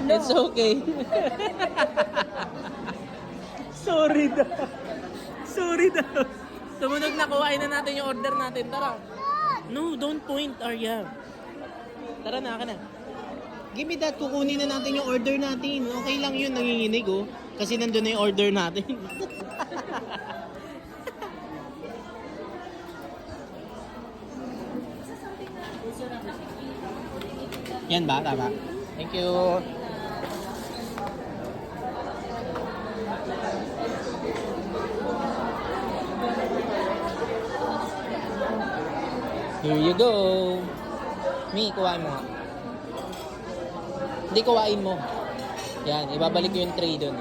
It's okay. Sorry daw. Sorry daw. Sumunod na, kuhain na natin yung order natin. Tara. No, don't point, Arya. Tara na, ka na. Give me that, kukunin na natin yung order natin. Okay lang yun, nanginginig oh. Kasi nandun na yung order natin. Yan ba? Tama. Thank you. Here you go. Mi, kuhain mo nga. Hindi, kuhain mo. Yan, ibabalik ko yung tray doon.